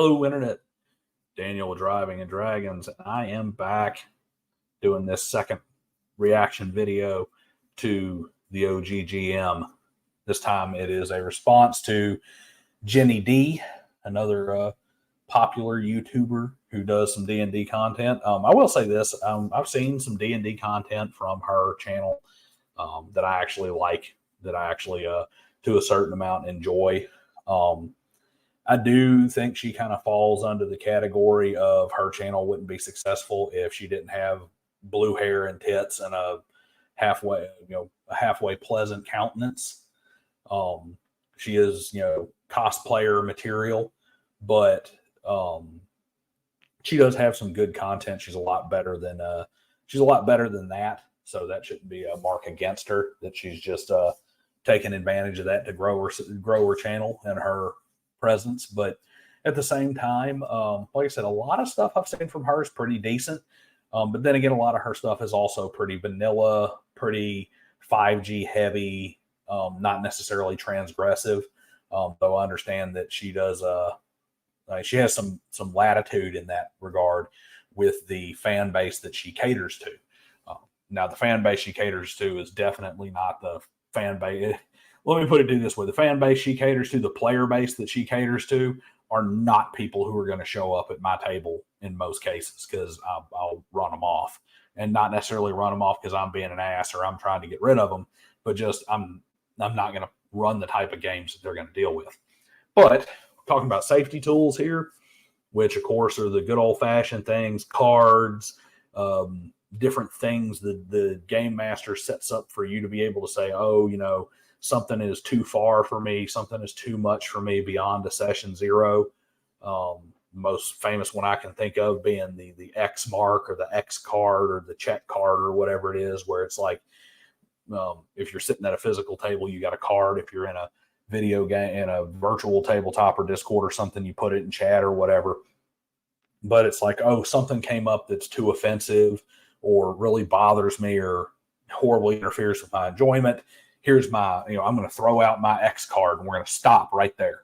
Hello, Internet. Daniel with Driving and Dragons. And I am back doing this second reaction video to the OGGM. This time it is a response to Ginny D, another popular YouTuber who does some D&D content. I will say this. I've seen some D&D content from her channel that I actually like, that I actually, to a certain amount, enjoy. I do think she kind of falls under the category of her channel wouldn't be successful if she didn't have blue hair and tits and a halfway pleasant countenance. She is, cosplayer material, but she does have some good content. She's a lot better than that. So that shouldn't be a mark against her, that she's just taking advantage of that to grow her channel and her presence. But at the same time, like I said, a lot of stuff I've seen from her is pretty decent. But then again, a lot of her stuff is also pretty vanilla, pretty 5G heavy, not necessarily transgressive. Though I understand that she does, she has some latitude in that regard with the fan base that she caters to. Now, the fan base she caters to is definitely not the fan base. Let me put it this way. The fan base she caters to, the player base that she caters to, are not people who are going to show up at my table in most cases, because I'll run them off. And not necessarily run them off because I'm being an ass or I'm trying to get rid of them, but just I'm not going to run the type of games that they're going to deal with. But talking about safety tools here, which of course are the good old-fashioned things, cards, different things that the game master sets up for you to be able to say, oh, something is too far for me, something is too much for me beyond a session 0. Most famous one I can think of being the X mark or the X card or the check card or whatever it is, where it's like, if you're sitting at a physical table, you got a card. If you're in a video game, in a virtual tabletop or Discord or something, you put it in chat or whatever. But it's like, oh, something came up that's too offensive or really bothers me or horribly interferes with my enjoyment. Here's my, I'm going to throw out my X card and we're going to stop right there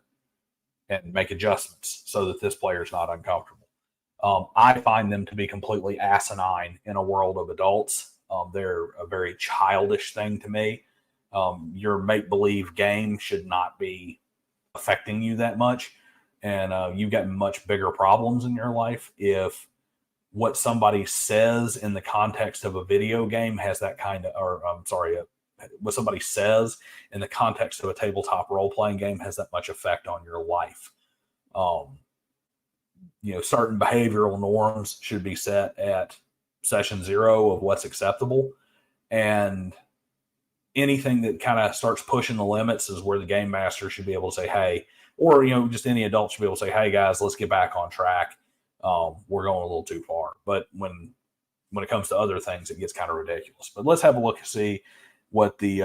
and make adjustments so that this player is not uncomfortable. I find them to be completely asinine in a world of adults. They're a very childish thing to me. Your make-believe game should not be affecting you that much. And you've got much bigger problems in your life if what somebody says in the context of a video game has that kind of, what somebody says in the context of a tabletop role-playing game has that much effect on your life. Certain behavioral norms should be set at session 0 of what's acceptable. And anything that kind of starts pushing the limits is where the game master should be able to say, hey, or, just any adult should be able to say, hey guys, let's get back on track. We're going a little too far. But when it comes to other things, it gets kind of ridiculous. But let's have a look and see what the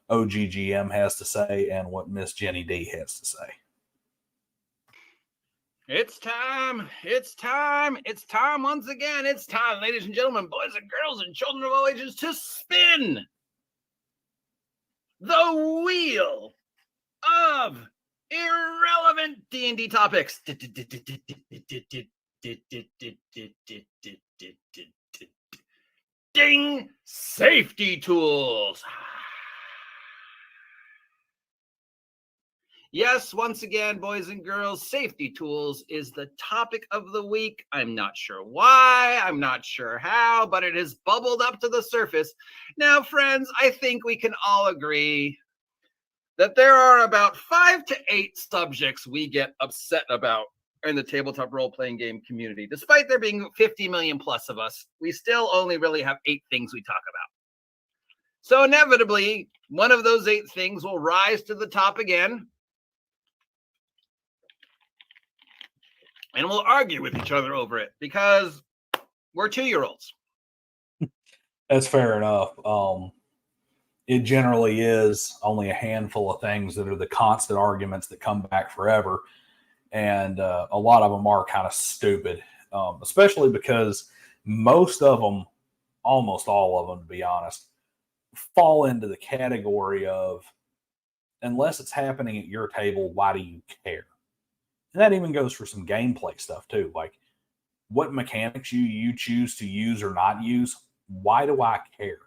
OGGM has to say and what Miss Ginny D has to say. It's time. It's time. It's time once again. It's time, ladies and gentlemen, boys and girls, and children of all ages, to spin the wheel of irrelevant D&D topics. Ding! Safety tools. Yes, once again, boys and girls, safety tools is the topic of the week. I'm not sure why, I'm not sure how, but it has bubbled up to the surface. Now, friends, I think we can all agree that there are about 5 to 8 subjects we get upset about in the tabletop role-playing game community. Despite there being 50 million plus of us, we still only really have 8 things we talk about. So inevitably, one of those 8 things will rise to the top again, and we'll argue with each other over it because we're 2-year-olds. That's fair enough. It generally is only a handful of things that are the constant arguments that come back forever. And a lot of them are kind of stupid, especially because most of them, almost all of them, to be honest, fall into the category of, unless it's happening at your table, why do you care? And that even goes for some gameplay stuff too. Like what mechanics you choose to use or not use. Why do I care?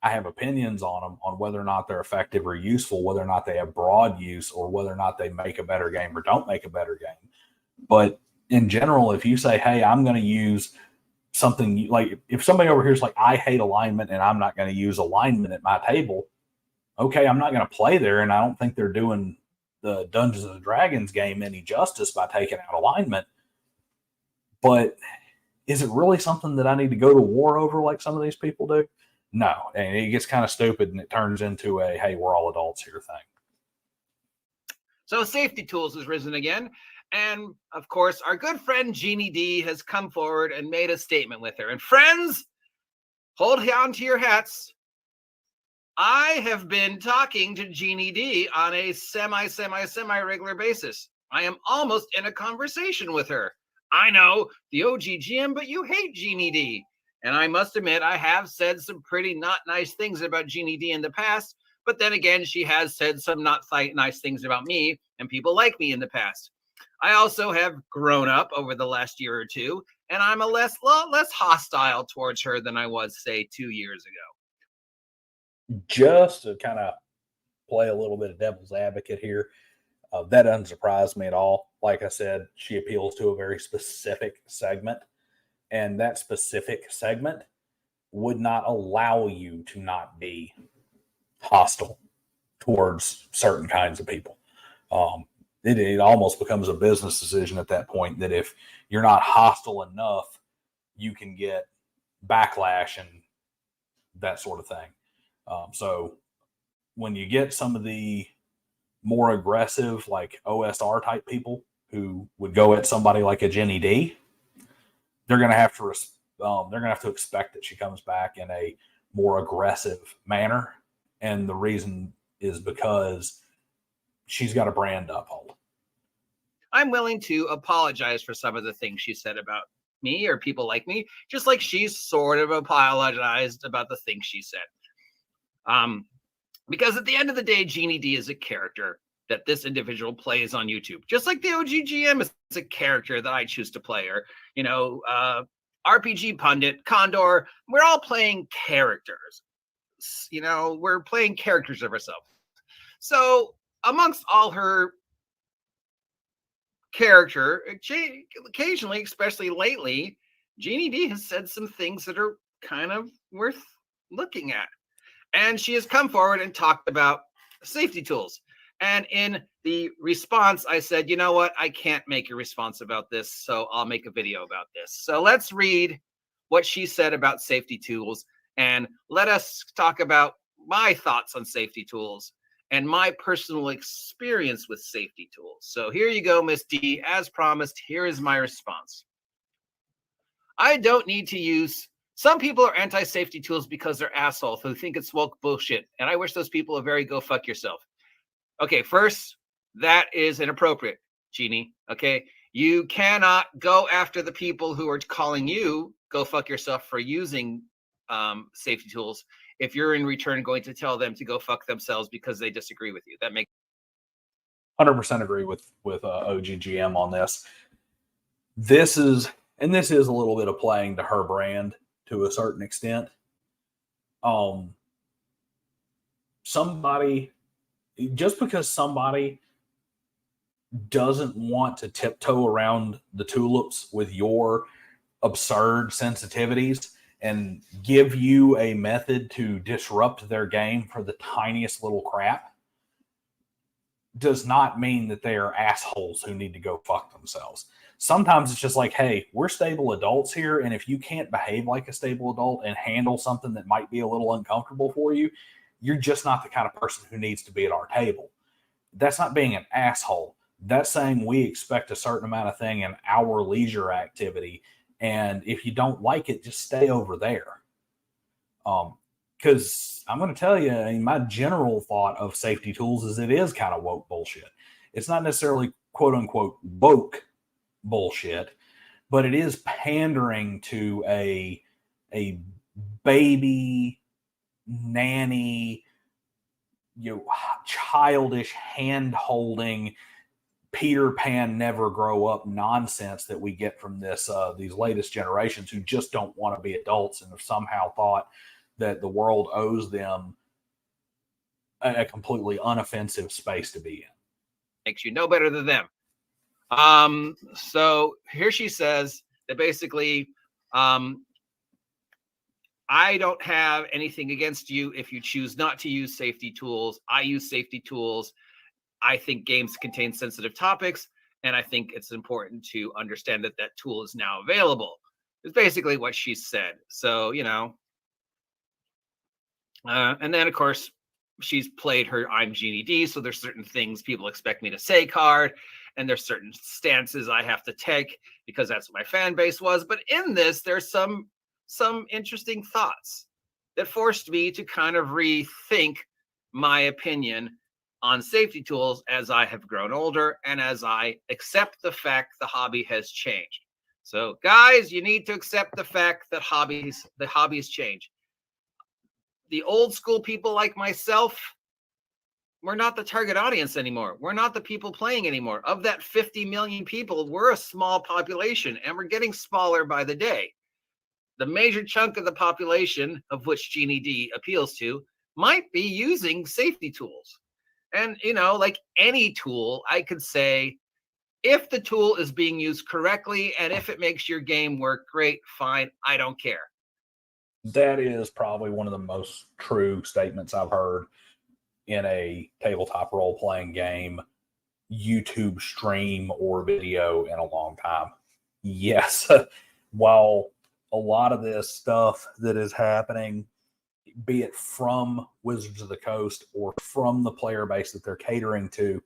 I have opinions on them, on whether or not they're effective or useful, whether or not they have broad use, or whether or not they make a better game or don't make a better game. But in general, if you say, hey, I'm going to use something, like if somebody over here is like, I hate alignment and I'm not going to use alignment at my table, okay, I'm not going to play there. And I don't think they're doing the Dungeons and Dragons game any justice by taking out alignment. But is it really something that I need to go to war over like some of these people do? No. And it gets kind of stupid and it turns into a, hey, we're all adults here thing. So Safety Tools has risen again. And of course, our good friend Ginny D has come forward and made a statement with her. And friends, hold on to your hats. I have been talking to Ginny D on a semi regular basis. I am almost in a conversation with her. I know, the OGGM, but you hate Ginny D. And I must admit, I have said some pretty not nice things about Ginny D in the past. But then again, she has said some not nice things about me and people like me in the past. I also have grown up over the last year or two, and I'm a less hostile towards her than I was, say, 2 years ago. Just to kind of play a little bit of devil's advocate here, that doesn't surprise me at all. Like I said, she appeals to a very specific segment, and that specific segment would not allow you to not be hostile towards certain kinds of people. It almost becomes a business decision at that point that if you're not hostile enough, you can get backlash and that sort of thing. So when you get some of the more aggressive, like OSR type people who would go at somebody like a Ginny D, they're going to have to expect that she comes back in a more aggressive manner. And the reason is because she's got a brand to uphold. I'm willing to apologize for some of the things she said about me or people like me, just like she's sort of apologized about the things she said. Because at the end of the day, Ginny D is a character that this individual plays on YouTube, just like the OGGM is a character that I choose to play, or RPG Pundit, Condor. We're all playing characters. We're playing characters of ourselves. So amongst all her character, occasionally, especially lately, Ginny D has said some things that are kind of worth looking at. And she has come forward and talked about safety tools. And in the response, I said, you know what? I can't make a response about this, so I'll make a video about this. So let's read what she said about safety tools, and let us talk about my thoughts on safety tools and my personal experience with safety tools. So here you go, Miss D. As promised, here is my response. I don't need to use... Some people are anti-safety tools because they're assholes who think it's woke bullshit. And I wish those people a very go fuck yourself. Okay, first, that is inappropriate, Ginny. Okay, you cannot go after the people who are calling you go fuck yourself for using safety tools if you're in return going to tell them to go fuck themselves because they disagree with you. That makes 100% agree with OGGM on this. This is a little bit of playing to her brand to a certain extent. Just because somebody doesn't want to tiptoe around the tulips with your absurd sensitivities and give you a method to disrupt their game for the tiniest little crap, does not mean that they are assholes who need to go fuck themselves. Sometimes it's just like, hey, we're stable adults here, and if you can't behave like a stable adult and handle something that might be a little uncomfortable for you, you're just not the kind of person who needs to be at our table. That's not being an asshole. That's saying we expect a certain amount of thing in our leisure activity, and if you don't like it, just stay over there. Because I'm going to tell you, my general thought of safety tools is it is kind of woke bullshit. It's not necessarily quote unquote woke bullshit, but it is pandering to a baby nanny, childish hand holding, Peter Pan never grow up nonsense that we get from these latest generations who just don't want to be adults and have somehow thought that the world owes them a completely unoffensive space to be in. Makes you no better than them. So here she says that basically, I don't have anything against you if you choose not to use safety tools. I use safety tools. I think games contain sensitive topics, and I think it's important to understand that that tool is now available. It's basically what she said. So, and then, of course, she's played her I'm Ginny D, so there's certain things people expect me to say card, and there's certain stances I have to take because that's what my fan base was. But in this, there's some interesting thoughts that forced me to kind of rethink my opinion on safety tools as I have grown older and as I accept the fact the hobby has changed. So, guys, you need to accept the fact that the hobbies change. The old school people like myself, we're not the target audience anymore. We're not the people playing anymore. Of that 50 million people, we're a small population, and we're getting smaller by the day. The major chunk of the population, of which Ginny D appeals to, might be using safety tools. And, like any tool, I could say, if the tool is being used correctly and if it makes your game work, great, fine, I don't care. That is probably one of the most true statements I've heard in a tabletop role-playing game, YouTube stream, or video in a long time. Yes, while a lot of this stuff that is happening, be it from Wizards of the Coast or from the player base that they're catering to,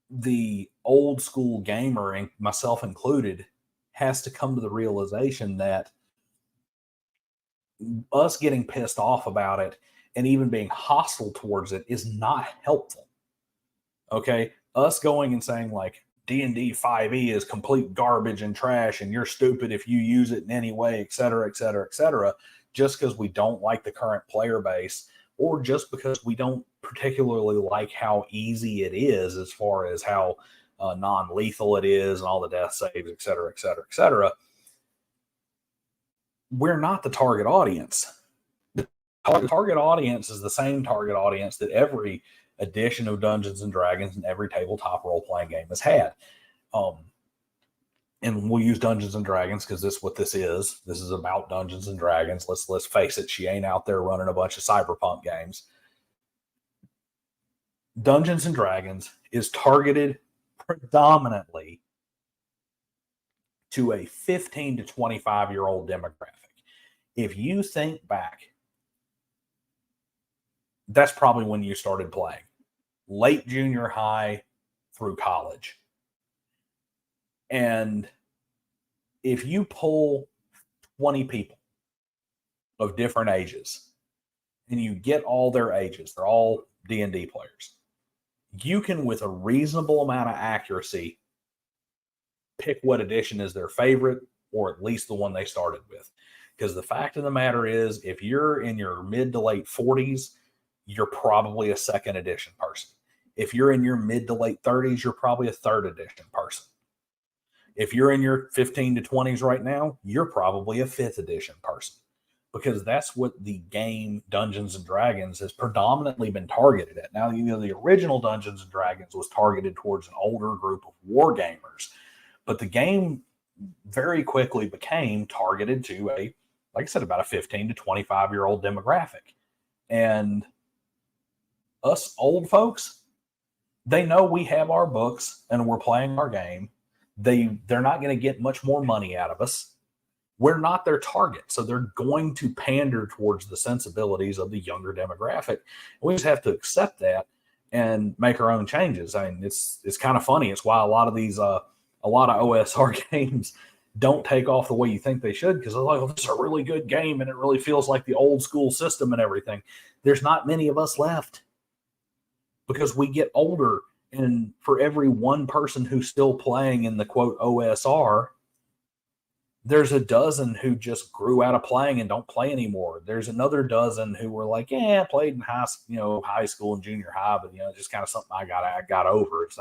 the old school gamer, and myself included, has to come to the realization that us getting pissed off about it and even being hostile towards it is not helpful. Okay? Us going and saying like D&D 5e is complete garbage and trash and you're stupid if you use it in any way, et cetera, et cetera, et cetera, just because we don't like the current player base, or just because we don't particularly like how easy it is as far as how non-lethal it is and all the death saves, et cetera, et cetera, et cetera. We're not the target audience. The target audience is the same target audience that every edition of Dungeons and Dragons and every tabletop role-playing game has had. And we'll use Dungeons and Dragons because this is what this is. This is about Dungeons and Dragons. Let's face it, she ain't out there running a bunch of cyberpunk games. Dungeons and Dragons is targeted predominantly to a 15 to 25-year-old demographic. If you think back, that's probably when you started playing. Late junior high through college. And if you pull 20 people of different ages and you get all their ages, they're all D&D players, you can, with a reasonable amount of accuracy, pick what edition is their favorite, or at least the one they started with. Because the fact of the matter is, if you're in your mid to late 40s, you're probably a second edition person. If you're in your mid to late 30s, you're probably a third edition person. If you're in your 15 to 20s right now, you're probably a fifth edition person, because that's what the game Dungeons and Dragons has predominantly been targeted at. Now, the original Dungeons and Dragons was targeted towards an older group of war gamers, but the game very quickly became targeted to like I said, about a 15 to 25-year-old demographic. And us old folks, they know we have our books and we're playing our game. They're not going to get much more money out of us. We're not their target, so they're going to pander towards the sensibilities of the younger demographic. We just have to accept that and make our own changes. I mean, it's kind of funny. It's why a lot of OSR games don't take off the way you think they should, because they're like, oh, this is a really good game and it really feels like the old school system and everything. There's not many of us left because we get older, and for every one person who's still playing in the quote OSR, There's a dozen who just grew out of playing and don't play anymore. There's another dozen who were like, yeah, I played in high school and junior high, but just kind of something I got over. It's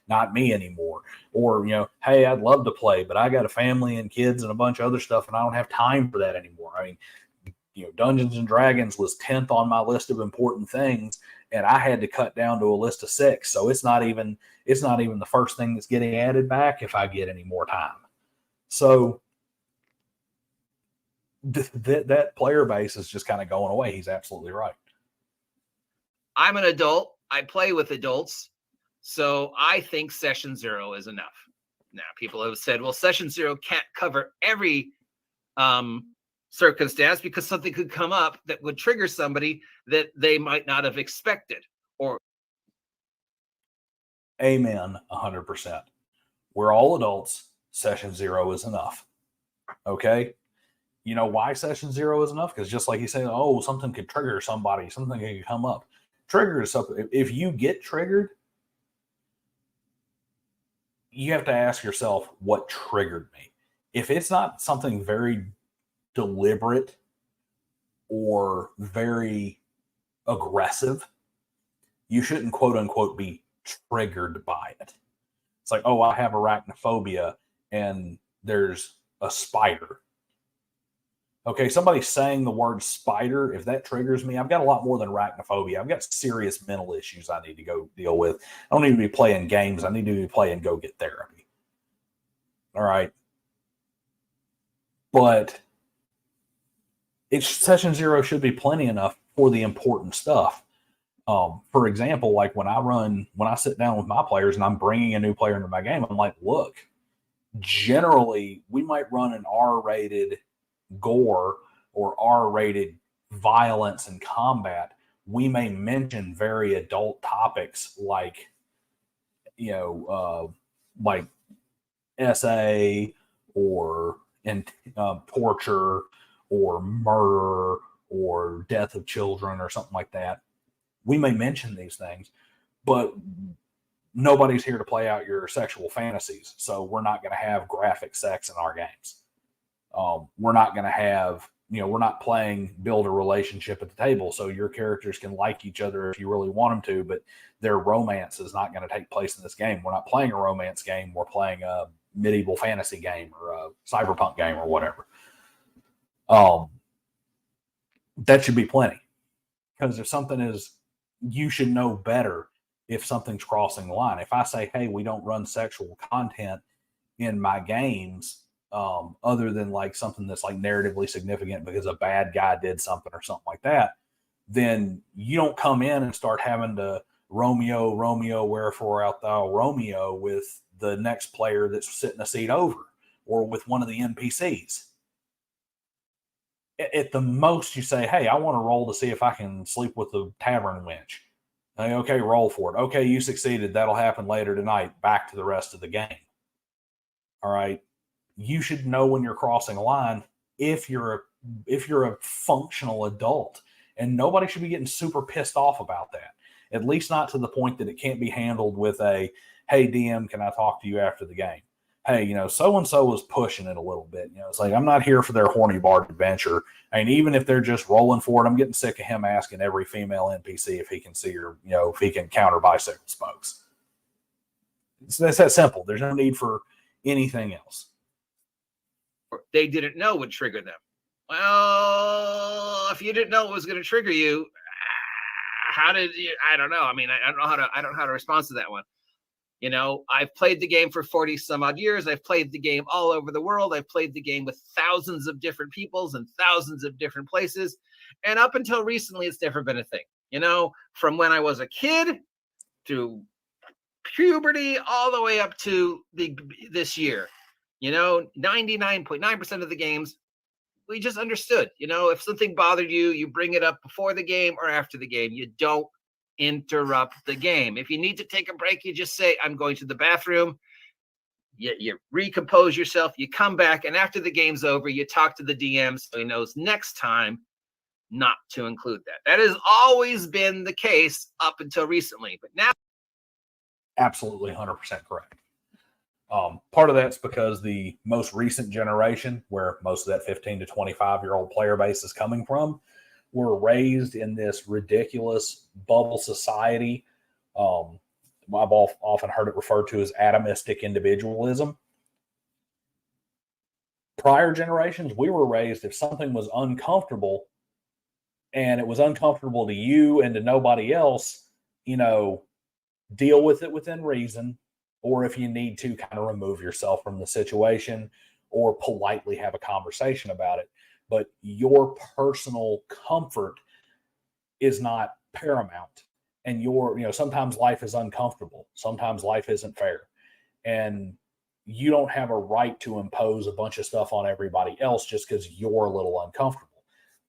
not me anymore. Or, hey, I'd love to play, but I got a family and kids and a bunch of other stuff, and I don't have time for that anymore. I mean, Dungeons and Dragons was 10th on my list of important things, and I had to cut down to a list of 6. So it's not even the first thing that's getting added back if I get any more time. So that player base is just kind of going away. He's absolutely right. I'm an adult. I play with adults. So I think session 0 is enough. Now, people have said, well, session 0 can't cover every circumstance because something could come up that would trigger somebody that they might not have expected. Or amen, 100%. We're all adults. Session 0 is enough. Okay? You know why session 0 is enough? Because just like you say, oh, something could trigger somebody, something could come up. Trigger is something. If you get triggered, you have to ask yourself, what triggered me? If it's not something very deliberate or very aggressive, you shouldn't quote unquote be triggered by it. It's like, oh, I have arachnophobia and there's a spider. Okay, somebody saying the word spider, if that triggers me, I've got a lot more than arachnophobia. I've got serious mental issues I need to go deal with. I don't need to be playing games. I need to be playing go get therapy. All right. But session 0 should be plenty enough for the important stuff. For example, like when I sit down with my players and I'm bringing a new player into my game, I'm like, look, generally we might run an R-rated gore or R-rated violence and combat. We may mention very adult topics like, like SA or torture or murder or death of children or something like that. We may mention these things, but nobody's here to play out your sexual fantasies. So we're not going to have graphic sex in our games. We're not going to have, we're not playing build a relationship at the table. So your characters can like each other if you really want them to, but their romance is not going to take place in this game. We're not playing a romance game. We're playing a medieval fantasy game or a cyberpunk game or whatever. That should be plenty. Because if something is, you should know better if something's crossing the line. If I say, hey, we don't run sexual content in my games, other than like something that's like narratively significant because a bad guy did something or something like that, then you don't come in and start having to Romeo, wherefore art thou Romeo with the next player that's sitting a seat over or with one of the NPCs. At the most, you say, hey, I want to roll to see if I can sleep with the tavern wench. Okay, roll for it. Okay, you succeeded. That'll happen later tonight. Back to the rest of the game. All right. You should know when you're crossing a line if you're a functional adult, and nobody should be getting super pissed off about that. At least not to the point that it can't be handled with a, hey, DM, can I talk to you after the game? Hey, so-and-so was pushing it a little bit. It's like, I'm not here for their horny bar adventure. I mean, even if they're just rolling for it, I'm getting sick of him asking every female NPC if he can see her, if he can counter bicycle spokes. It's that simple. There's no need for anything else. They didn't know would trigger them. Well, if you didn't know it was going to trigger you, how did you? I don't know. I mean, I don't know how to respond to that one. I've played the game for 40 some odd years. I've played the game all over the world. I've played the game with thousands of different peoples and thousands of different places. And up until recently, it's never been a thing. From when I was a kid to puberty all the way up to this year, 99.9% of the games, we just understood, if something bothered you, you bring it up before the game or after the game. You don't interrupt the game. If you need to take a break, you just say, I'm going to the bathroom. You recompose yourself, you come back, and after the game's over, you talk to the DM so he knows next time not to include that. That has always been the case up until recently, but now. Absolutely 100% correct. Part of that's because the most recent generation, where most of that 15 to 25-year-old player base is coming from, were raised in this ridiculous bubble society. I've often heard it referred to as atomistic individualism. Prior generations, we were raised if something was uncomfortable and it was uncomfortable to you and to nobody else, deal with it within reason, or if you need to, kind of remove yourself from the situation or politely have a conversation about it. But your personal comfort is not paramount. And sometimes life is uncomfortable. Sometimes life isn't fair. And you don't have a right to impose a bunch of stuff on everybody else just because you're a little uncomfortable.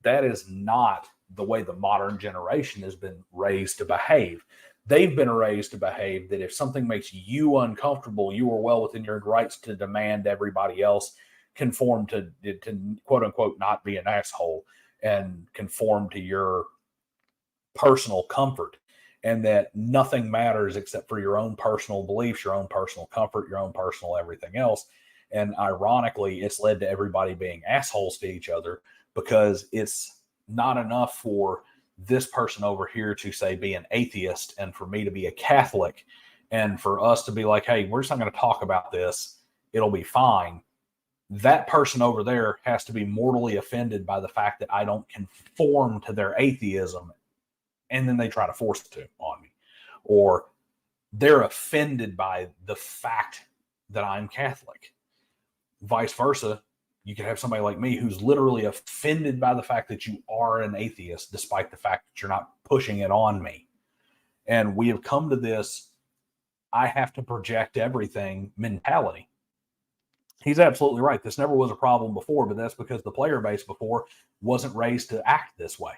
That is not the way the modern generation has been raised to behave. They've been raised to behave that if something makes you uncomfortable, you are well within your rights to demand everybody else conform to quote unquote not be an asshole and conform to your personal comfort, and that nothing matters except for your own personal beliefs, your own personal comfort, your own personal everything else. And ironically, it's led to everybody being assholes to each other, because it's not enough for this person over here to say be an atheist and for me to be a Catholic and for us to be like, hey, we're just not going to talk about this. It'll be fine. That person over there has to be mortally offended by the fact that I don't conform to their atheism, and then they try to force it on me. Or they're offended by the fact that I'm Catholic. Vice versa, you could have somebody like me who's literally offended by the fact that you are an atheist, despite the fact that you're not pushing it on me. And we have come to this, I have to project everything mentality. He's absolutely right. This never was a problem before, but that's because the player base before wasn't raised to act this way.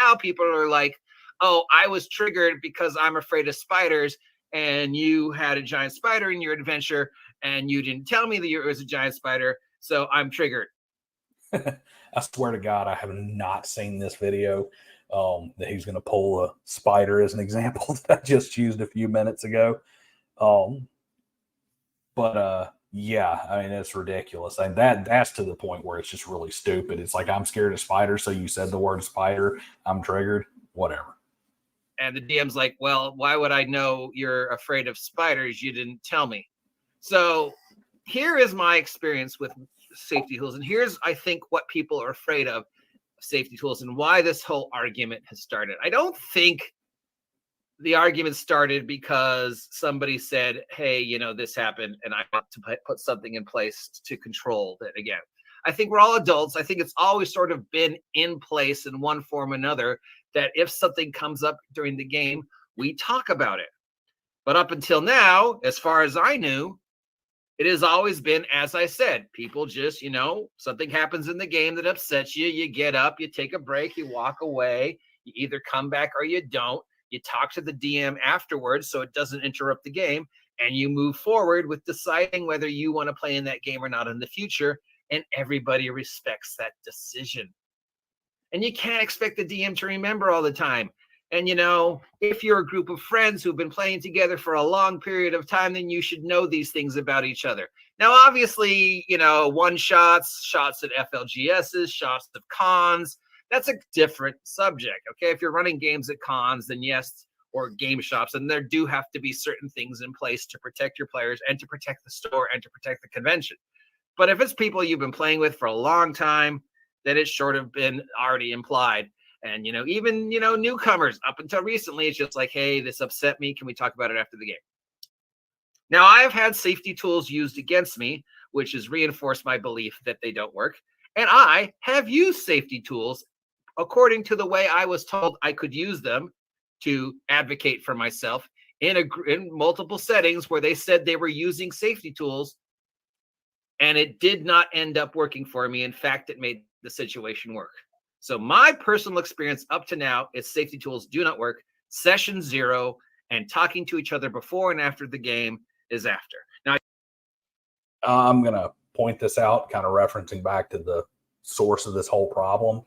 Now people are like, oh, I was triggered because I'm afraid of spiders, and you had a giant spider in your adventure, and you didn't tell me that it was a giant spider, so I'm triggered. I swear to God, I have not seen this video that he's going to pull a spider as an example that I just used a few minutes ago. Yeah, I mean, it's ridiculous. And that's to the point where it's just really stupid. It's like, I'm scared of spiders, so you said the word spider, I'm triggered, whatever. And the DM's like, well, why would I know you're afraid of spiders? You didn't tell me. So here is my experience with safety tools. And here's, I think, what people are afraid of safety tools and why this whole argument has started. I don't think the argument started because somebody said, hey, this happened and I want to put something in place to control that again. I think we're all adults. I think it's always sort of been in place in one form or another that if something comes up during the game, we talk about it. But up until now, as far as I knew, it has always been, as I said, people just, something happens in the game that upsets you. You get up, you take a break, you walk away, you either come back or you don't. You talk to the DM afterwards so it doesn't interrupt the game, and you move forward with deciding whether you want to play in that game or not in the future, and everybody respects that decision. And you can't expect the DM to remember all the time. And, if you're a group of friends who've been playing together for a long period of time, then you should know these things about each other. Now, obviously, one shots at FLGSs, shots of cons, that's a different subject. Okay. If you're running games at cons, then yes, or game shops, and there do have to be certain things in place to protect your players and to protect the store and to protect the convention. But if it's people you've been playing with for a long time, then it's sort of been already implied. And, even, newcomers up until recently, it's just like, hey, this upset me. Can we talk about it after the game? Now, I have had safety tools used against me, which has reinforced my belief that they don't work. And I have used safety tools according to the way I was told I could use them to advocate for myself in multiple settings where they said they were using safety tools. And it did not end up working for me. In fact, it made the situation work. So my personal experience up to now is safety tools do not work. Session 0 and talking to each other before and after the game is after. Now, I'm going to point this out, kind of referencing back to the source of this whole problem.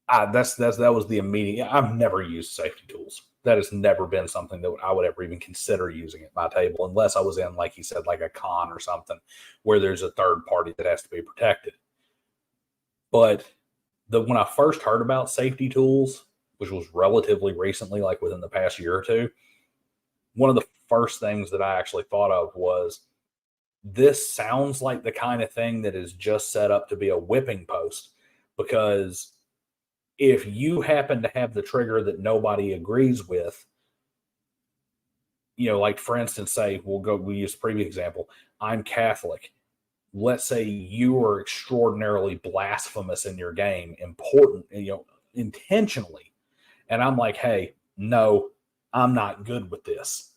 That was the immediate. I've never used safety tools. That has never been something that I would ever even consider using at my table, unless I was in, like he said, like a con or something where there's a third party that has to be protected. But when I first heard about safety tools, which was relatively recently, like within the past year or two, one of the first things that I actually thought of was, this sounds like the kind of thing that is just set up to be a whipping post. Because if you happen to have the trigger that nobody agrees with, like for instance, say we use the previous example, I'm Catholic. Let's say you are extraordinarily blasphemous in your game, intentionally. And I'm like, hey, no, I'm not good with this.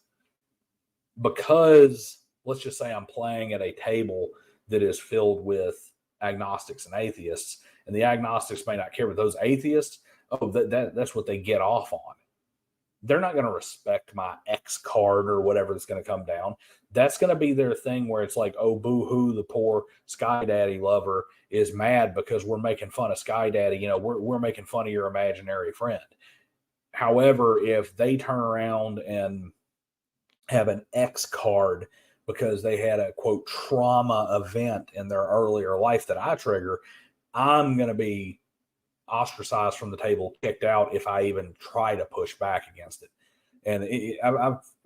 Because let's just say I'm playing at a table that is filled with agnostics and atheists, and the agnostics may not care, but those atheists, that's what they get off on. They're not going to respect my X card or whatever that's going to come down. That's going to be their thing where it's like, oh, boo-hoo, the poor Sky Daddy lover is mad because we're making fun of Sky Daddy. We're making fun of your imaginary friend. However, if they turn around and have an X card because they had a, quote, trauma event in their earlier life that I trigger, I'm going to be ostracized from the table, kicked out if I even try to push back against it. And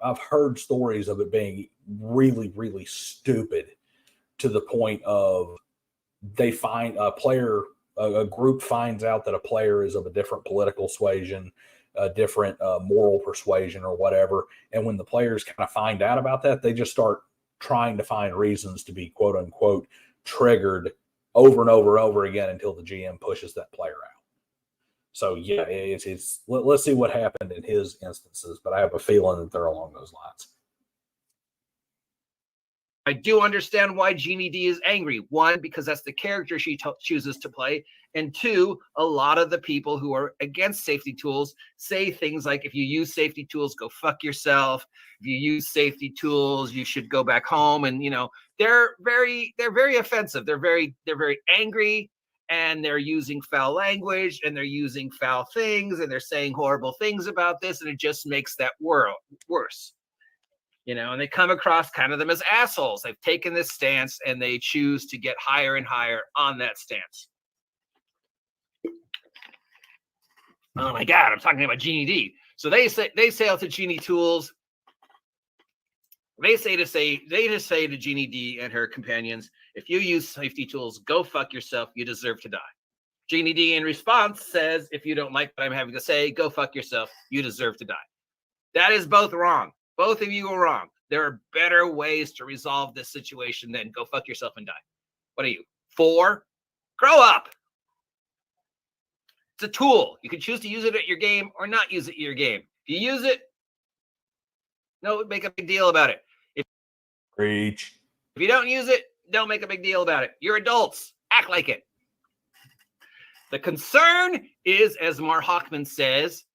I've heard stories of it being really, really stupid, to the point of they find a group finds out that a player is of a different political suasion, a different moral persuasion or whatever. And when the players kind of find out about that, they just start trying to find reasons to be, quote unquote, triggered over and over and over again until the GM pushes that player out. So yeah, let's see what happened in his instances, but I have a feeling that they're along those lines. I do understand why Ginny D is angry. One, because that's the character she chooses to play. And two, a lot of the people who are against safety tools say things like, if you use safety tools, go fuck yourself. If you use safety tools, you should go back home. And, they're very offensive. They're very angry, and they're using foul language, and they're using foul things, and they're saying horrible things about this. And it just makes that world worse. And they come across kind of them as assholes. They've taken this stance and they choose to get higher and higher on that stance. Oh my God, I'm talking about Ginny D. So they sail to Ginny Tools. They just say to Ginny D and her companions, if you use safety tools, go fuck yourself. You deserve to die. Ginny D in response says, if you don't like what I'm having to say, go fuck yourself. You deserve to die. That is both wrong. Both of you are wrong. There are better ways to resolve this situation than go fuck yourself and die. What are you, 4? Grow up. It's a tool. You can choose to use it at your game or not use it at your game. If you use it, no, make a big deal about it. Preach. If you don't use it, don't make a big deal about it. You're adults. Act like it. The concern is, as Mar Hochman says,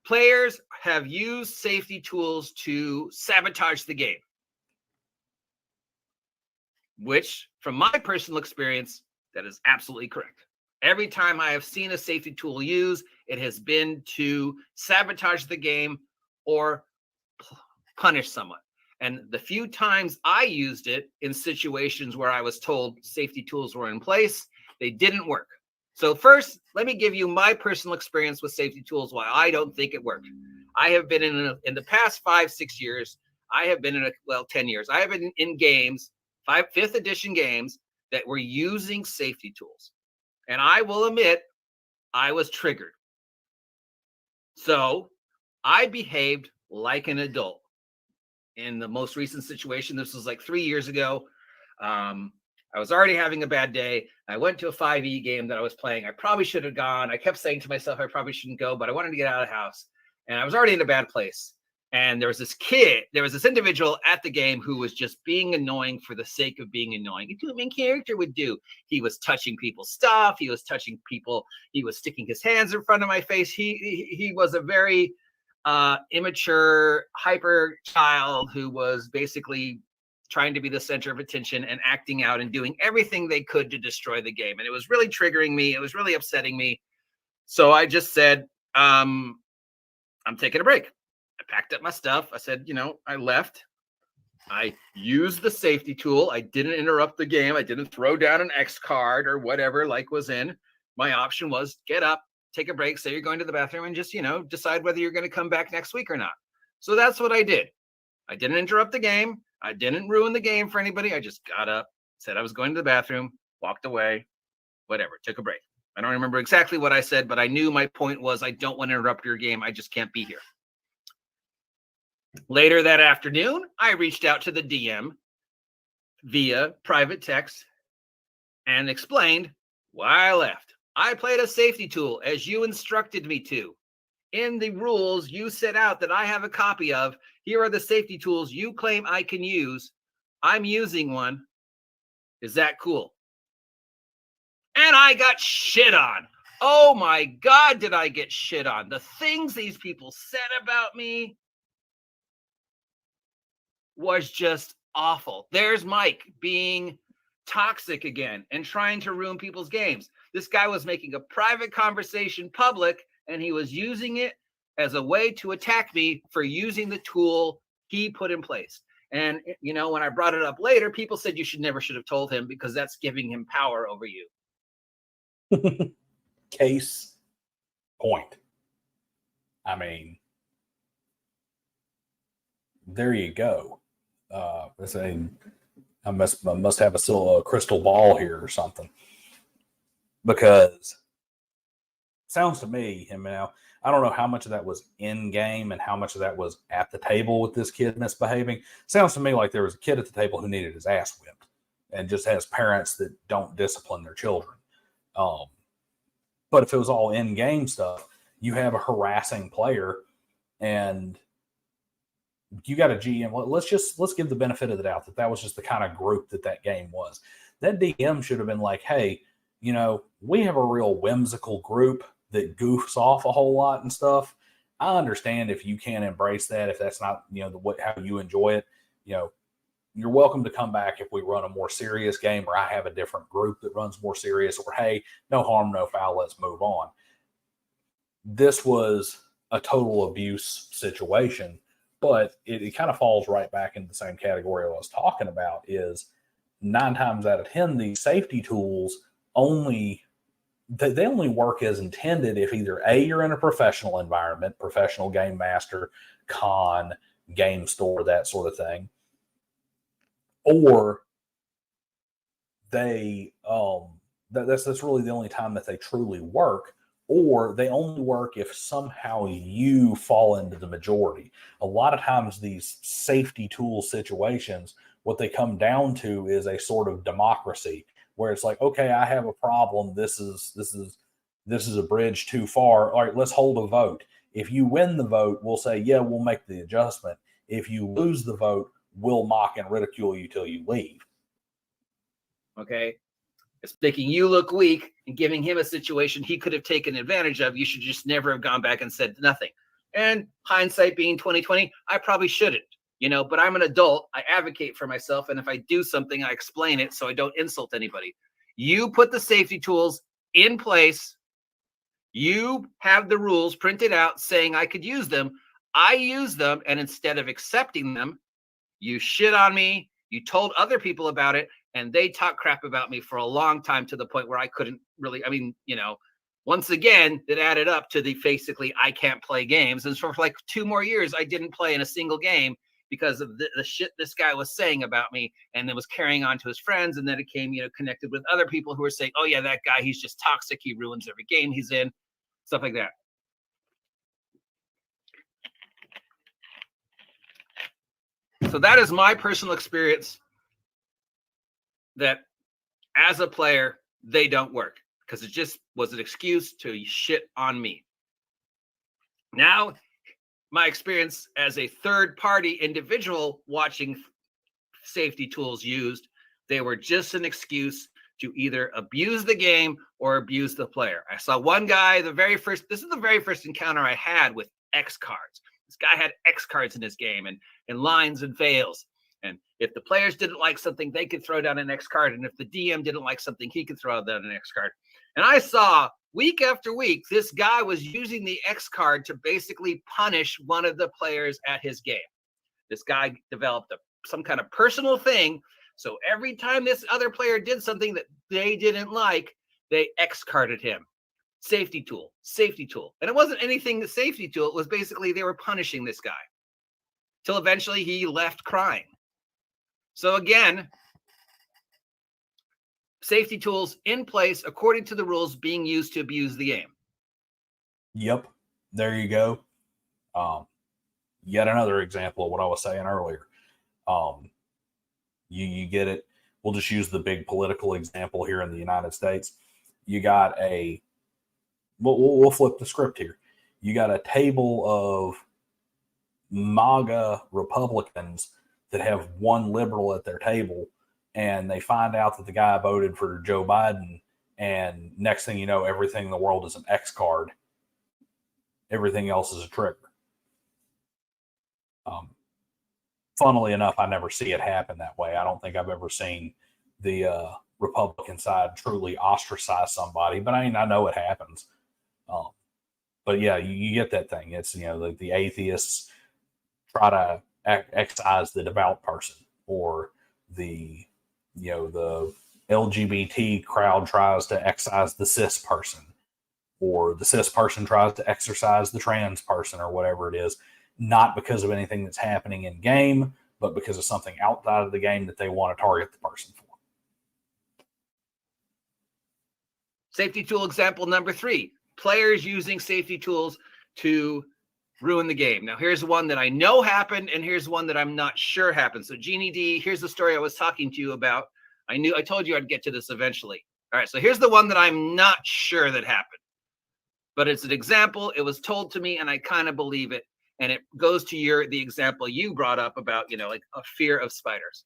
players have used safety tools to sabotage the game, which, from my personal experience, that is absolutely correct. Every time I have seen a safety tool used, it has been to sabotage the game or punish someone. And the few times I used it in situations where I was told safety tools were in place, they didn't work. So first, let me give you my personal experience with safety tools, why I don't think it worked. I have been in the past 5-6 years, I have been 10 years. I have been in games, 5th edition games that were using safety tools. And I will admit, I was triggered. So I behaved like an adult. In the most recent situation, this was like 3 years ago. I was already having a bad day. I went to a 5e game that I was playing. I probably should have gone. I kept saying to myself, I probably shouldn't go, but I wanted to get out of the house. And I was already in a bad place. And there was this individual at the game who was just being annoying for the sake of being annoying. It's what a main character would do. He was touching people's stuff. He was touching people. He was sticking his hands in front of my face. He was a very immature, hyper child who was basically trying to be the center of attention and acting out and doing everything they could to destroy the game. And it was really triggering me. It was really upsetting me. So I just said, I'm I'm taking a break. I packed up my stuff. I said, I left. I used the safety tool. I didn't interrupt the game. I didn't throw down an X card or whatever like was in. My option was get up, take a break, say you're going to the bathroom, and just, decide whether you're going to come back next week or not. So that's what I did. I didn't interrupt the game. I didn't ruin the game for anybody. I just got up, said I was going to the bathroom, walked away, whatever, took a break. I don't remember exactly what I said, but I knew my point was I don't want to interrupt your game. I just can't be here. Later that afternoon, I reached out to the DM via private text and explained why I left. I played a safety tool as you instructed me to. In the rules you set out that I have a copy of, here are the safety tools you claim I can use. I'm using one. Is that cool? And I got shit on. Oh my God, did I get shit on. The things these people said about me was just awful. There's Mike being toxic again and trying to ruin people's games. This guy was making a private conversation public, and he was using it as a way to attack me for using the tool he put in place. And, when I brought it up later, people said you should have told him because that's giving him power over you. Case point. I mean, there you go. I must have a crystal ball here or something, because it sounds to me, I don't know how much of that was in game and how much of that was at the table with this kid misbehaving. Sounds to me like there was a kid at the table who needed his ass whipped and just has parents that don't discipline their children. But if it was all in game stuff, you have a harassing player and you got a GM. Let's give the benefit of the doubt that was just the kind of group that game was. That DM should have been like, hey, we have a real whimsical group that goofs off a whole lot and stuff. I understand if you can't embrace that, if that's not, how you enjoy it, you're welcome to come back if we run a more serious game or I have a different group that runs more serious, or, hey, no harm, no foul, let's move on. This was a total abuse situation. But it kind of falls right back into the same category I was talking about, is 9 times out of 10, these safety tools they only work as intended if either A, you're in a professional environment, professional game master, con, game store, that sort of thing, or they that's really the only time that they truly work. Or they only work if somehow you fall into the majority. A lot of times these safety tool situations, what they come down to is a sort of democracy where it's like, okay, I have a problem. This is a bridge too far. All right, let's hold a vote. If you win the vote, we'll say, yeah, we'll make the adjustment. If you lose the vote, we'll mock and ridicule you till you leave. Okay. It's making you look weak and giving him a situation he could have taken advantage of. You should just never have gone back and said nothing. And hindsight being 2020, I probably shouldn't, but I'm an adult. I advocate for myself. And if I do something, I explain it so I don't insult anybody. You put the safety tools in place. You have the rules printed out saying I could use them. I use them. And instead of accepting them, you shit on me. You told other people about it. And they talk crap about me for a long time, to the point where I couldn't really, once again, it added up to the basically I can't play games. And for like 2 more years, I didn't play in a single game because of the shit this guy was saying about me, and then was carrying on to his friends. And then it came, connected with other people who were saying, oh yeah, that guy, he's just toxic. He ruins every game he's in, stuff like that. So that is my personal experience, that as a player, they don't work, because it just was an excuse to shit on me. Now, my experience as a third-party individual watching safety tools used, they were just an excuse to either abuse the game or abuse the player. I saw one guy, this is the very first encounter I had with X cards. This guy had X cards in his game and lines and fails. And if the players didn't like something, they could throw down an X card. And if the DM didn't like something, he could throw down an X card. And I saw week after week, this guy was using the X card to basically punish one of the players at his game. This guy developed some kind of personal thing. So every time this other player did something that they didn't like, they X carded him. Safety tool, safety tool. And it wasn't anything the safety tool. It was basically they were punishing this guy till eventually he left crying. So again, safety tools in place according to the rules being used to abuse the game. Yep. There you go. Yet another example of what I was saying earlier. You get it. We'll just use the big political example here in the United States. You got we'll flip the script here. You got a table of MAGA Republicans that have one liberal at their table, and they find out that the guy voted for Joe Biden, and next thing you know, everything in the world is an X card. Everything else is a trigger. Funnily enough, I never see it happen that way. I don't think I've ever seen the Republican side truly ostracize somebody, but I know it happens. But yeah, you get that thing. It's, the atheists try to excise the devout person, or the LGBT crowd tries to excise the cis person, or the cis person tries to exercise the trans person, or whatever it is, not because of anything that's happening in game, but because of something outside of the game that they want to target the person for. Safety tool example number 3, players using safety tools to ruin the game. Now, here's one that I know happened, and here's one that I'm not sure happened. So, Ginny D, here's the story I was talking to you about. I told you I'd get to this eventually. All right, so here's the one that I'm not sure that happened, but it's an example. It was told to me, and I kind of believe it. And it goes to the example you brought up about, like a fear of spiders.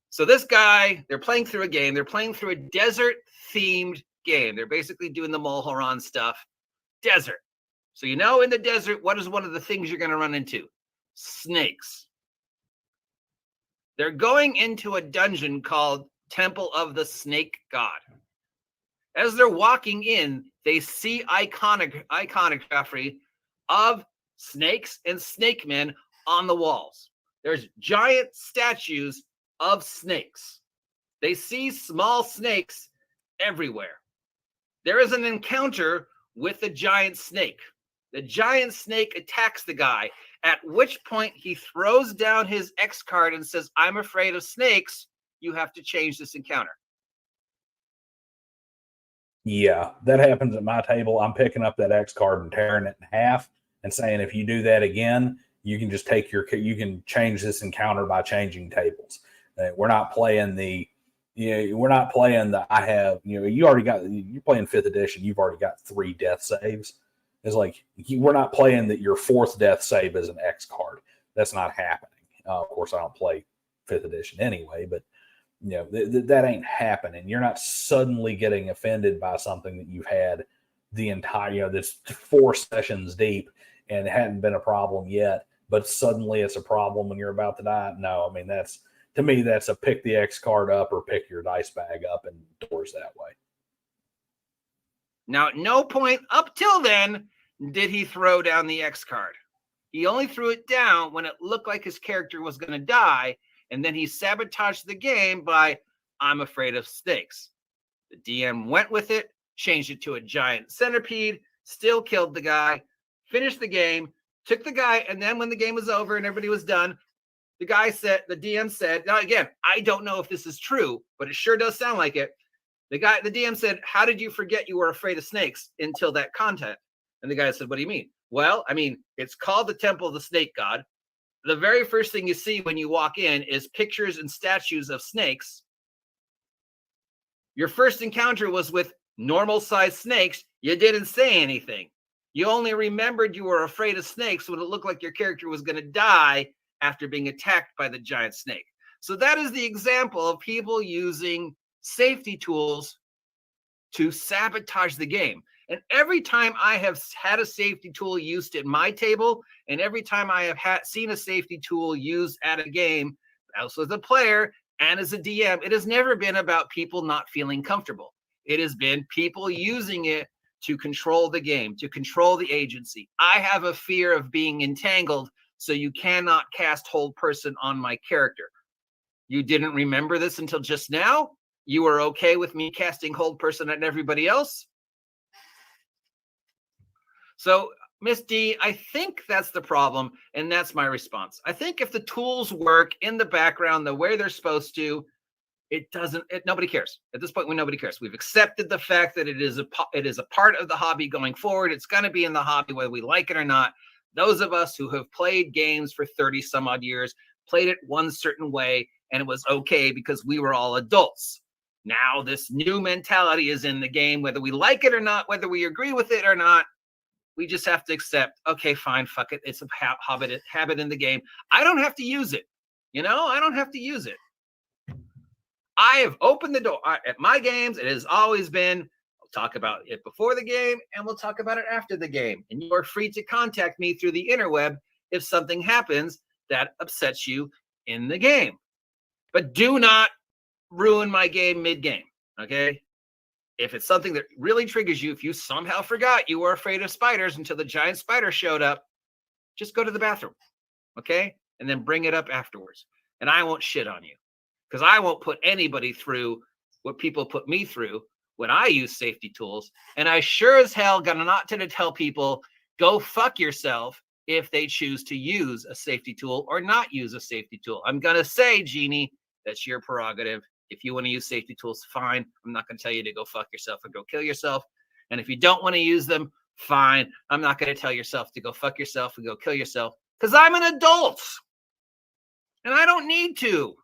So this guy, they're playing through a game. They're playing through a desert-themed game. They're basically doing the Mulholland stuff. Desert. So in the desert, what is one of the things you're going to run into? Snakes. They're going into a dungeon called Temple of the Snake God. As they're walking in, they see iconography of snakes and snake men on the walls. There's giant statues of snakes. They see small snakes everywhere. There is an encounter with the giant snake. The giant snake attacks the guy, at which point he throws down his X card and says, "I'm afraid of snakes. You have to change this encounter." Yeah, that happens at my table. I'm picking up that X card and tearing it in half and saying, if you do that again, you can just you can change this encounter by changing tables. We're not playing I have, you already got, you're playing 5th edition. You've already got 3 death saves. It's like, we're not playing that your 4th death save is an X card. That's not happening. Of course, I don't play 5th edition anyway, but that ain't happening. You're not suddenly getting offended by something that you've had the entire, that's 4 sessions deep and it hadn't been a problem yet, but suddenly it's a problem when you're about to die. No, I mean, to me, that's a pick the X card up or pick your dice bag up and doors that way. Now, at no point up till then did he throw down the X card. He only threw it down when it looked like his character was going to die, and then he sabotaged the game by, "I'm afraid of snakes." The DM went with it, changed it to a giant centipede, still killed the guy, finished the game, took the guy, and then when the game was over and everybody was done, the DM said, now again, I don't know if this is true, but it sure does sound like it. The DM said, "How did you forget you were afraid of snakes until that content?" And the guy said, "What do you mean?" "Well, I mean, it's called the Temple of the Snake God. The very first thing you see when you walk in is pictures and statues of snakes. Your first encounter was with normal-sized snakes. You didn't say anything. You only remembered you were afraid of snakes when it looked like your character was going to die after being attacked by the giant snake." So that is the example of people using safety tools to sabotage the game. And every time I have had a safety tool used at my table, and every time I have seen a safety tool used at a game, also as a player and as a DM, it has never been about people not feeling comfortable. It has been people using it to control the game, to control the agency. I have a fear of being entangled, so you cannot cast hold person on my character. You didn't remember this until just now? You were okay with me casting hold person on everybody else? So, Miss D, I think that's the problem, and that's my response. I think if the tools work in the background the way they're supposed to, nobody cares. At this point, nobody cares. We've accepted the fact that it is a part of the hobby going forward. It's going to be in the hobby whether we like it or not. Those of us who have played games for 30 some odd years played it one certain way, and it was okay because we were all adults. Now this new mentality is in the game, whether we like it or not, whether we agree with it or not. We just have to accept, okay, fine, fuck it. It's a habit in the game. I don't have to use it. I don't have to use it. I have opened the door at my games. It has always been, I'll talk about it before the game and we'll talk about it after the game. And you are free to contact me through the interweb if something happens that upsets you in the game. But do not ruin my game mid-game, okay? If it's something that really triggers you, if you somehow forgot you were afraid of spiders until the giant spider showed up, just go to the bathroom, okay? And then bring it up afterwards. And I won't shit on you because I won't put anybody through what people put me through when I use safety tools. And I sure as hell not to tell people, go fuck yourself if they choose to use a safety tool or not use a safety tool. I'm going to say, Jeannie, that's your prerogative. If you want to use safety tools, fine. I'm not going to tell you to go fuck yourself or go kill yourself. And if you don't want to use them, fine. I'm not going to tell yourself to go fuck yourself and go kill yourself because I'm an adult and I don't need to.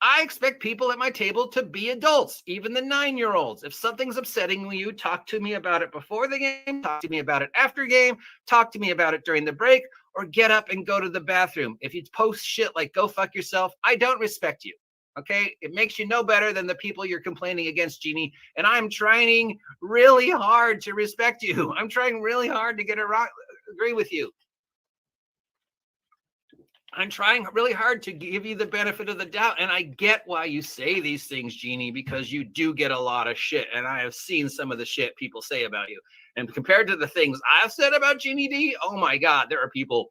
I expect people at my table to be adults, even the 9-year-olds. If something's upsetting you, talk to me about it before the game, talk to me about it after game, talk to me about it during the break, or get up and go to the bathroom. If you post shit like go fuck yourself, I don't respect you, okay? It makes you no better than the people you're complaining against, Jeannie, and I'm trying really hard to respect you. I'm trying really hard to agree with you. I'm trying really hard to give you the benefit of the doubt. And I get why you say these things, Jeannie, because you do get a lot of shit. And I have seen some of the shit people say about you. And compared to the things I've said about Ginny D, oh my God, there are people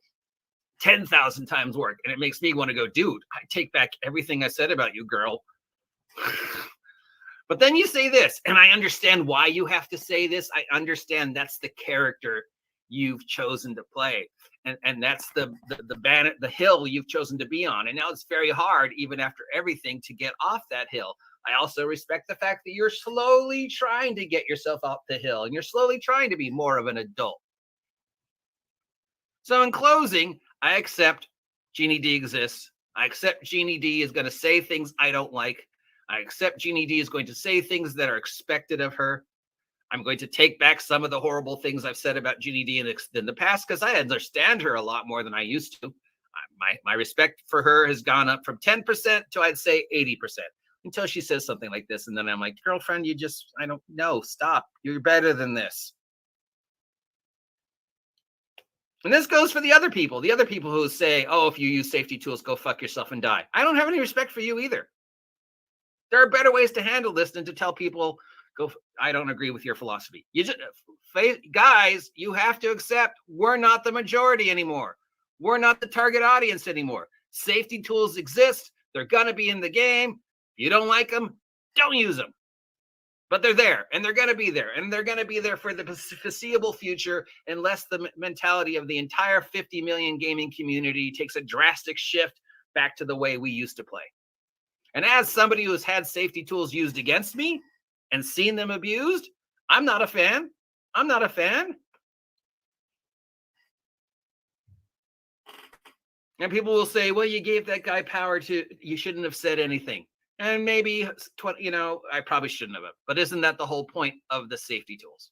10,000 times worse. And it makes me want to go, dude, I take back everything I said about you, girl. But then you say this, and I understand why you have to say this. I understand that's the character you've chosen to play. And that's the hill you've chosen to be on. And now it's very hard, even after everything, to get off that hill. I also respect the fact that you're slowly trying to get yourself off the hill and you're slowly trying to be more of an adult. So in closing, I accept Ginny D exists. I accept Ginny D is going to say things I don't like. I accept Ginny D is going to say things that are expected of her. I'm going to take back some of the horrible things I've said about Ginny D in the past because I understand her a lot more than I used to. My respect for her has gone up from 10% to I'd say 80% until she says something like this. And then I'm like, girlfriend, I don't know. Stop. You're better than this. And this goes for the other people who say, oh, if you use safety tools, go fuck yourself and die. I don't have any respect for you either. There are better ways to handle this than to tell people, I don't agree with your philosophy. Guys, you have to accept we're not the majority anymore. We're not the target audience anymore. Safety tools exist. They're going to be in the game. If you don't like them, don't use them. But they're there, and they're going to be there, and they're going to be there for the foreseeable future unless the mentality of the entire 50 million gaming community takes a drastic shift back to the way we used to play. And as somebody who has had safety tools used against me and seen them abused, I'm not a fan. I'm not a fan. And people will say, well, you gave that guy power you shouldn't have said anything. And maybe, I probably shouldn't have. But isn't that the whole point of the safety tools?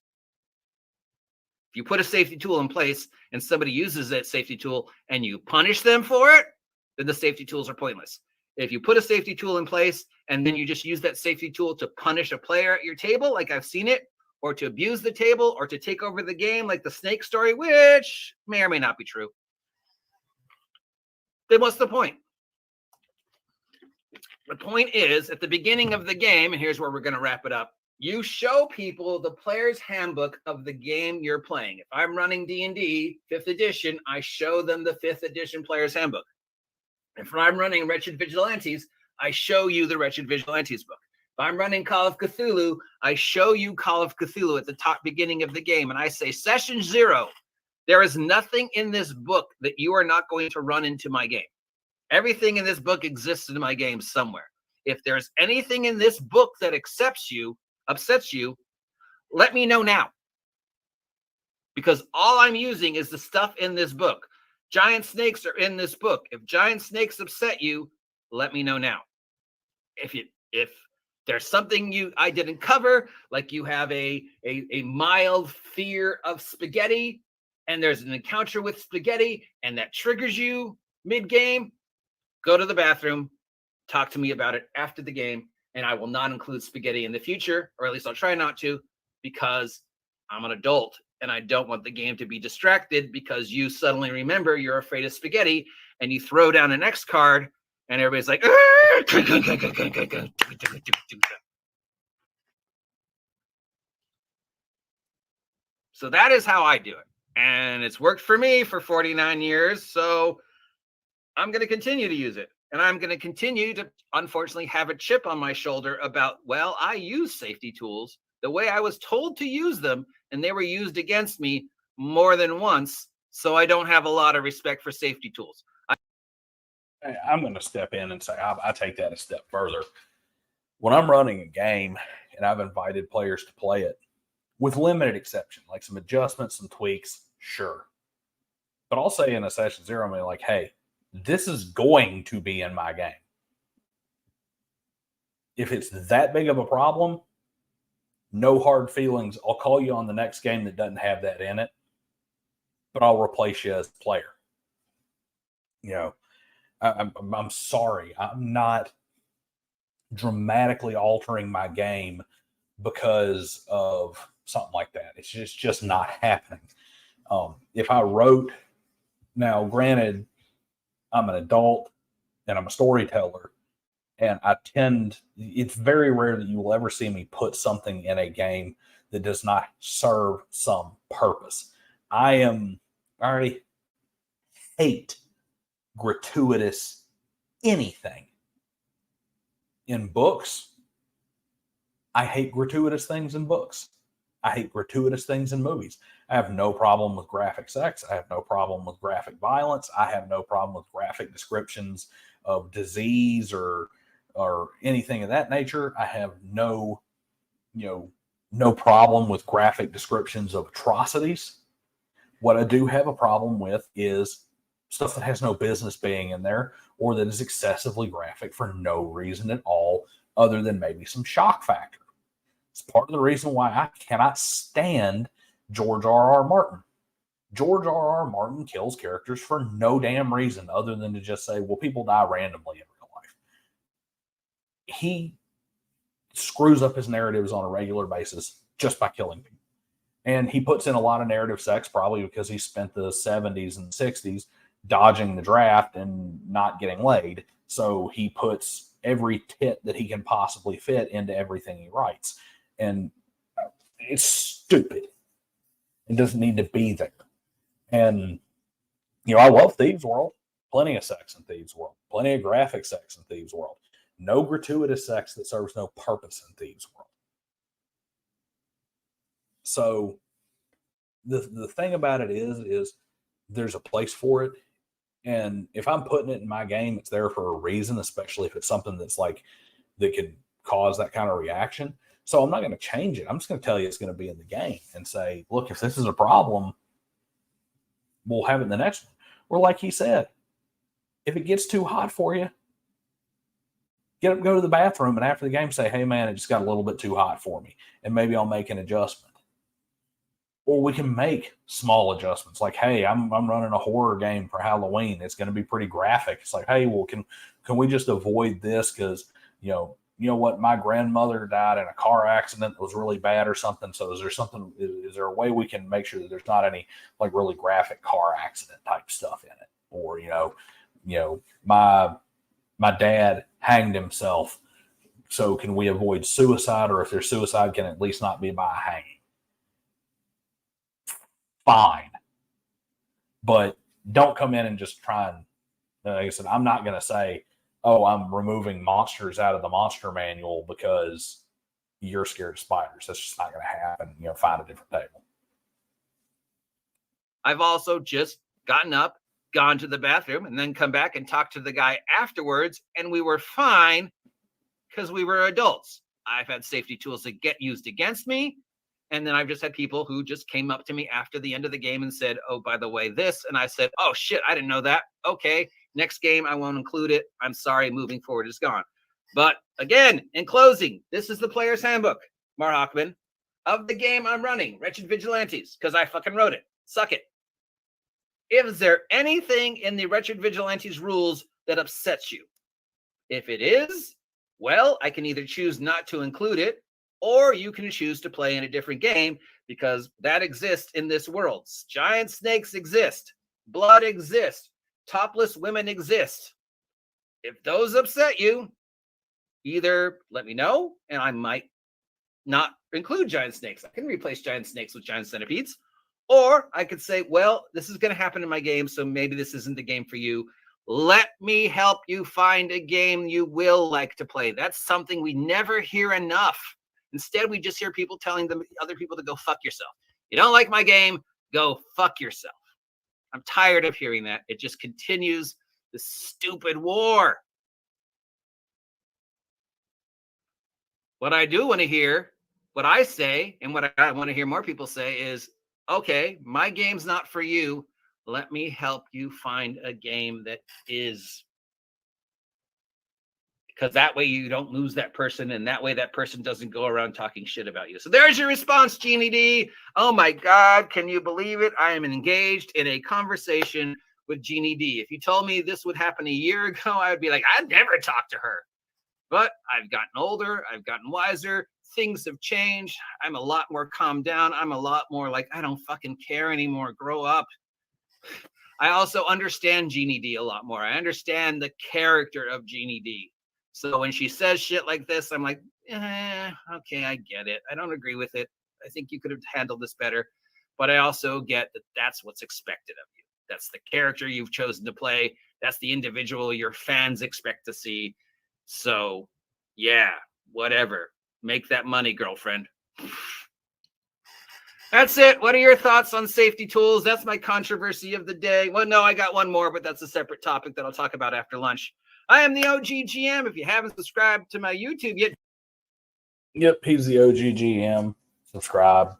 If you put a safety tool in place and somebody uses that safety tool and you punish them for it, then the safety tools are pointless. If you put a safety tool in place and then you just use that safety tool to punish a player at your table, like I've seen it, or to abuse the table, or to take over the game, like the snake story, which may or may not be true, then what's the point? The point is, at the beginning of the game, and here's where we're going to wrap it up, You show people the player's handbook of the game you're playing. If I'm running D&D 5th edition, I show them the 5th edition player's handbook. If I'm running Wretched Vigilantes, I show you the Wretched Vigilantes book. If I'm running Call of Cthulhu, I show you Call of Cthulhu at the top beginning of the game. And I say, session 0, there is nothing in this book that you are not going to run into my game. Everything in this book exists in my game somewhere. If there's anything in this book that upsets you, let me know now. Because all I'm using is the stuff in this book. Giant snakes are in this book. If giant snakes upset you, let me know now. If there's something I didn't cover, like you have a mild fear of spaghetti, and there's an encounter with spaghetti, and that triggers you mid-game, go to the bathroom, talk to me about it after the game, and I will not include spaghetti in the future, or at least I'll try not to, because I'm an adult and I don't want the game to be distracted because you suddenly remember you're afraid of spaghetti and you throw down an X card and everybody's like, so that is how I do it. And it's worked for me for 49 years. So I'm going to continue to use it. And I'm going to continue to, unfortunately, have a chip on my shoulder about, well, I use safety tools the way I was told to use them, and they were used against me more than once. So I don't have a lot of respect for safety tools. I'm going to step in and say I take that a step further. When I'm running a game and I've invited players to play it, with limited exception, like some adjustments, some tweaks, sure. But I'll say in a session 0, I'm like, hey, this is going to be in my game. If it's that big of a problem, no hard feelings. I'll call you on the next game that doesn't have that in it, but I'll replace you as a player. You know, I'm sorry. I'm not dramatically altering my game because of something like that. It's just not happening. If I wrote, now granted, I'm an adult and I'm a storyteller, and it's very rare that you will ever see me put something in a game that does not serve some purpose. I already hate gratuitous anything. In books, I hate gratuitous things in books. I hate gratuitous things in movies. I have no problem with graphic sex. I have no problem with graphic violence. I have no problem with graphic descriptions of disease or anything of that nature. I have no problem with graphic descriptions of atrocities. What I do have a problem with is stuff that has no business being in there, or that is excessively graphic for no reason at all, other than maybe some shock factor. It's part of the reason why I cannot stand George R.R. Martin. George R.R. Martin kills characters for no damn reason other than to just say, well, people die randomly in real life. He screws up his narratives on a regular basis just by killing people. And he puts in a lot of narrative sex, probably because he spent the 70s and 60s dodging the draft and not getting laid. So he puts every tit that he can possibly fit into everything he writes. And it's stupid. It doesn't need to be there. And, I love Thieves World. Plenty of sex in Thieves World. Plenty of graphic sex in Thieves World. No gratuitous sex that serves no purpose in Thieves World. So the thing about it is there's a place for it. And if I'm putting it in my game, it's there for a reason, especially if it's something that's like that could cause that kind of reaction. So I'm not going to change it. I'm just going to tell you it's going to be in the game and say, look, if this is a problem, we'll have it in the next one. Or like he said, if it gets too hot for you, get up, go to the bathroom, and after the game say, hey, man, it just got a little bit too hot for me, and maybe I'll make an adjustment. Or we can make small adjustments. Like, hey, I'm running a horror game for Halloween. It's going to be pretty graphic. It's like, hey, well, can we just avoid this because, you know what, my grandmother died in a car accident that was really bad or something. So is there a way we can make sure that there's not any like really graphic car accident type stuff in it? Or, my dad hanged himself So can we avoid suicide, or if there's suicide, can it at least not be by hanging? Fine. But don't come in and just try and, like I said, I'm not going to say, oh, I'm removing monsters out of the monster manual because you're scared of spiders. That's just not going to happen. Find a different table. I've also just gotten up, gone to the bathroom, and then come back and talked to the guy afterwards, and we were fine because we were adults. I've had safety tools that get used against me, and then I've just had people who just came up to me after the end of the game and said, oh, by the way, this, and I said, oh, shit, I didn't know that. Okay, next game, I won't include it. I'm sorry, moving forward is gone. But again, in closing, this is the player's handbook, Mar Hockman, of the game I'm running, Wretched Vigilantes, because I fucking wrote it. Suck it. Is there anything in the Wretched Vigilantes rules that upsets you? If it is, well, I can either choose not to include it, or you can choose to play in a different game, because that exists in this world. Giant snakes exist. Blood exists. Topless women exist. If those upset you, either let me know, and I might not include giant snakes. I can replace giant snakes with giant centipedes. Or I could say, well, this is going to happen in my game, so maybe this isn't the game for you. Let me help you find a game you will like to play. That's something we never hear enough. Instead, we just hear people telling other people to go fuck yourself. You don't like my game, go fuck yourself. I'm tired of hearing that. It just continues the stupid war. What I do want to hear, what I say, and what I want to hear more people say is, okay, my game's not for you. Let me help you find a game that is. Because that way you don't lose that person, and that way that person doesn't go around talking shit about you. So there's your response, Ginny D. Oh my God, can you believe it? I am engaged in a conversation with Ginny D. If you told me this would happen a year ago, I would be like, I'd never talk to her. But I've gotten older, I've gotten wiser, things have changed. I'm a lot more calmed down. I'm a lot more like, I don't fucking care anymore. Grow up. I also understand Ginny D a lot more. I understand the character of Ginny D. So when she says shit like this, I'm like, okay, I get it. I don't agree with it. I think you could have handled this better. But I also get that that's what's expected of you. That's the character you've chosen to play. That's the individual your fans expect to see. So, yeah, whatever. Make that money, girlfriend. That's it. What are your thoughts on safety tools? That's my controversy of the day. Well, no, I got one more, but that's a separate topic that I'll talk about after lunch. I am the OGGM. If you haven't subscribed to my YouTube yet. Yep, he's the OGGM. Subscribe.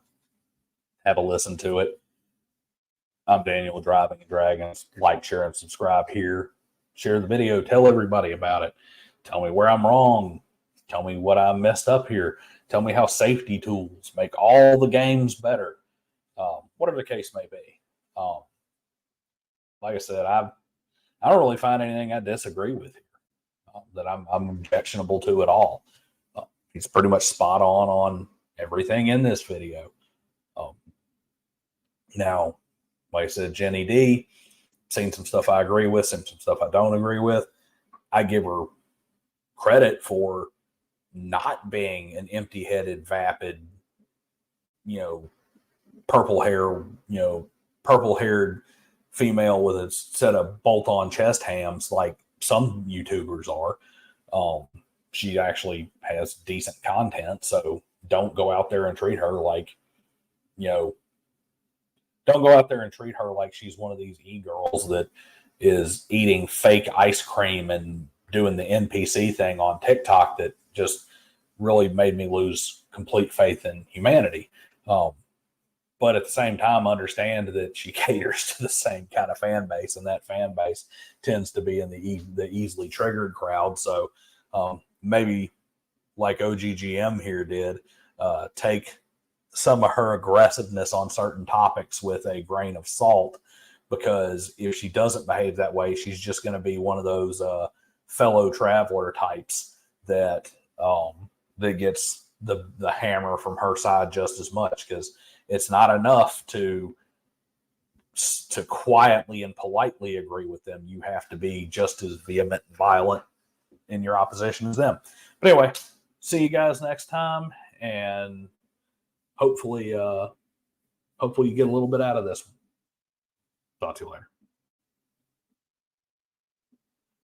Have a listen to it. I'm Daniel Driving and Dragons. Like, share, and subscribe here. Share the video. Tell everybody about it. Tell me where I'm wrong. Tell me what I messed up here. Tell me how safety tools make all the games better. Whatever the case may be. Like I said, I don't really find anything I disagree with here that I'm objectionable to at all. He's pretty much spot on everything in this video. Now, like I said, Ginny D, seen some stuff I agree with, seen some stuff I don't agree with. I give her credit for not being an empty-headed, vapid, purple-haired female with a set of bolt-on chest hams like some YouTubers are. She actually has decent content, so don't go out there and treat her like, don't go out there and treat her like she's one of these e-girls that is eating fake ice cream and doing the NPC thing on TikTok that just really made me lose complete faith in humanity. But at the same time, understand that she caters to the same kind of fan base, and that fan base tends to be in the easily triggered crowd. So maybe like OGGM here did, take some of her aggressiveness on certain topics with a grain of salt, because if she doesn't behave that way, she's just going to be one of those fellow traveler types that that gets the hammer from her side just as much, because it's not enough to quietly and politely agree with them. You have to be just as vehement and violent in your opposition as them. But anyway, see you guys next time, and hopefully you get a little bit out of this one. Talk to you later.